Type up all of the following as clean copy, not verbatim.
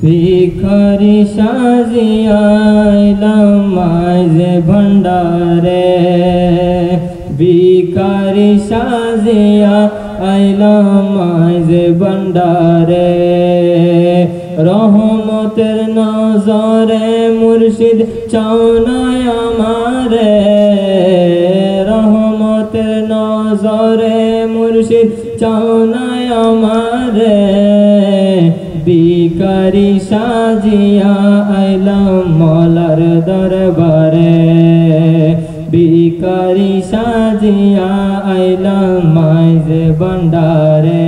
ভিখারি সাজিয়া আইলাম মাঝে ভান্ডারে, ভিখারি সাজিয়া আইলাম মাঝে ভান্ডারে। রহমতের নজরে মুর্শিদ চাও না আমারে, রহমতের নজরে মুর্শিদ চাও না আমারে। ভিখারি সাজিয়া আইলাম মলার দরবারে, ভিখারি সাজিয়া আইলাম মাঝে ভান্ডারে।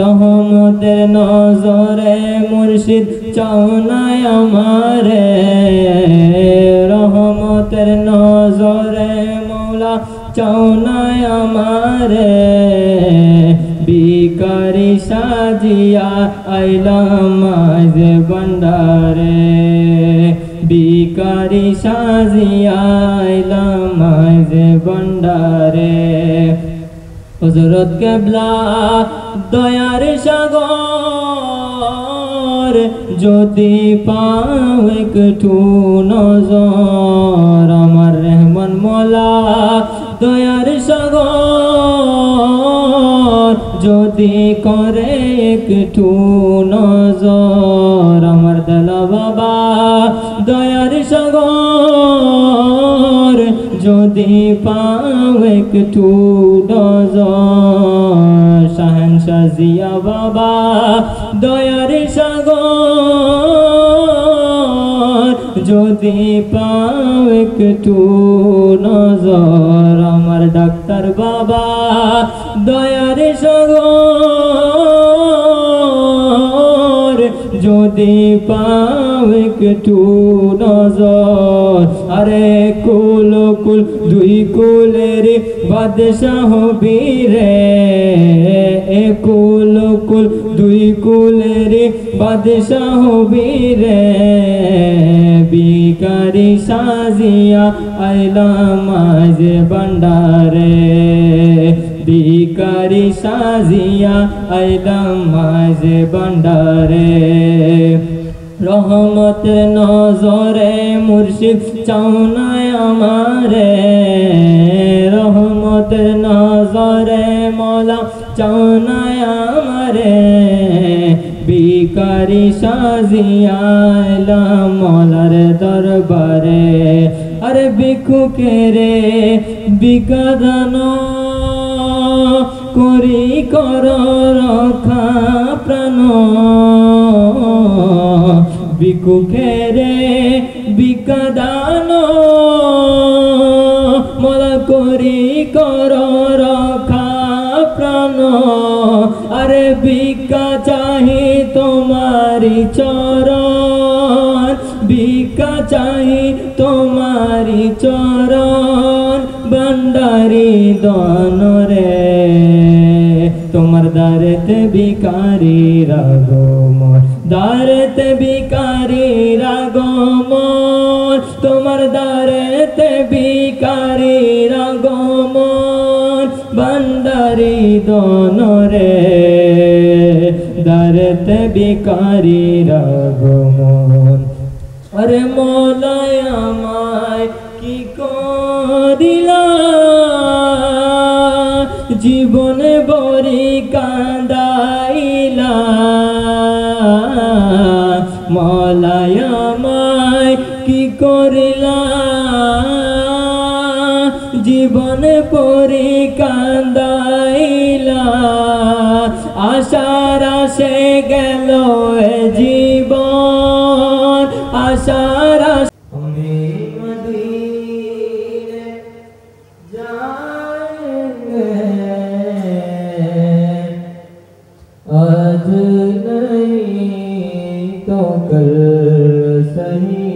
রহমতের নজরে মুর্শিদ চাও না আমারে, রহমতের নজরে মৌলা চাও না আমারে। ভিখারি সাজিয়া আইলাম মাঝে ভান্ডারে, ভিখারি সাজিয়া আইলাম মাঝে ভান্ডারে। হযরত কেবলা দয়ার সাগর, যদি পাও একটু নজর, আমার রহমান মওলা দয়ার সাগর, যদি করে একটু নজর। আমার দালা বাবা দয়ার সাগর, যদি পাও একটু নজর। শাহেনশাহ জিয়া বাবা দয়ার সাগর, যদি পাও একটু নজর। আমার ডাক্তার বাবা দয়ার সাগর, যদি পাও একটু নজর। আরে কুল কুল দুই কুলের বাদশাহ বীরে, এ কুল কুল দুই কুলের বাদশাহ বীরে। ভিখারি সাজিয়া আইলাম মাঝে ভান্ডারে, ভিখারি সাজিয়া আইলাম মাঝে ভান্ডারে। রহমতের নজরে মুর্শিদ চাও না আমারে, রহমতের নজরে মওলা চাও না আমারে। ভিখারি সাজিয়া আইলাম মওলার দরবারে। আরে ভিক্ষুকেরে বিকাদান করি কর রক্ষা প্রাণ, ভিক্ষুকেরে বিকাদান মওলা করি কর রক্ষা প্রাণ। আরে ভিক্ষা চাহি তোমারি চরণ, ভিক্ষা চাহি তোমারি চরণ। ভান্ডারি দনরে তোমার দারেতে ভিখারি রাগমন, দারেতে ভিখারি রাগমন, তোমার দারেতে ভিখারি রাগমন। ভান্ডারি দনরে দারেতে ভিখারি রাগমন। আরে মওলা আমায় কি করিলা, জীবনে বড়ি কাঁদাইলা। মওলা আমায় কি করিলা, জীবনে পরি কাঁদাইলা। আশার আসে গেল এ জীবন, আশার আমি মদিনে যাएंगे, आज नहीं तो कल सही।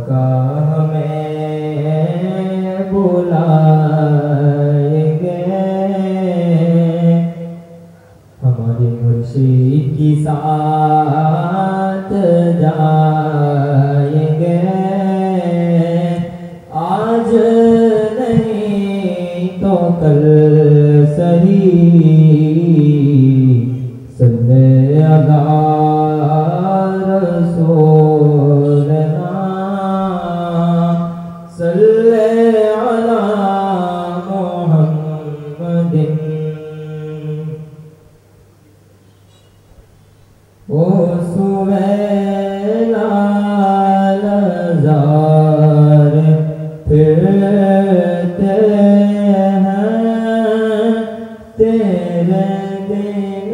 का हमें बुलाएंगे, हमारे मुर्शिद की साथ जाएंगे। आज नहीं तो कल सही। ओ सुवेला लजार फिरते हैं तेरे दिन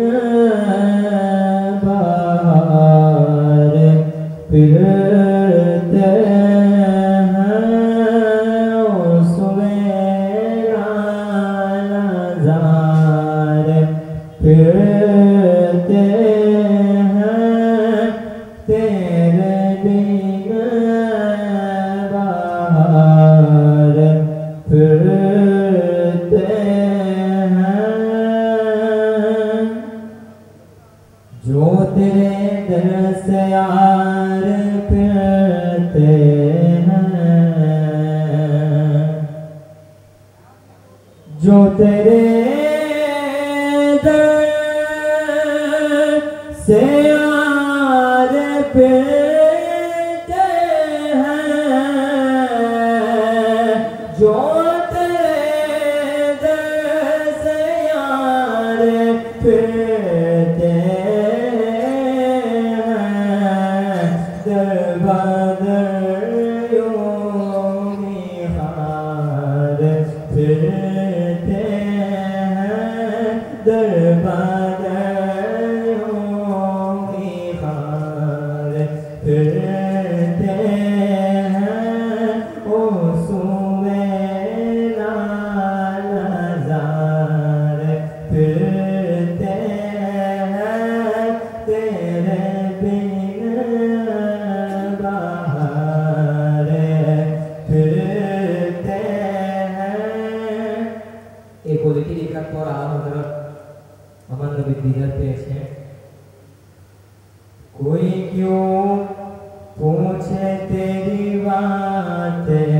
बाहर फिरते हैं ओ सुवेला लजार फिरते तेरे दिन बाहर फिरते हैं जो तेरे दर से यार फिरते हैं जो तेरे दर से यार फिरते हैं जो तेरे दर से यार फिरते हैं दरबादर योगी हार फिरते हैं दरबादर योगी हार फिरते हैं ओ सुवेला लजार फिरते हैं तेरे बिन बाहर फिरते हैं। এই কবিটি লেখার পর আমার নবী দিদার পেয়েছেন। कोई क्यों पूछे तेरी बातें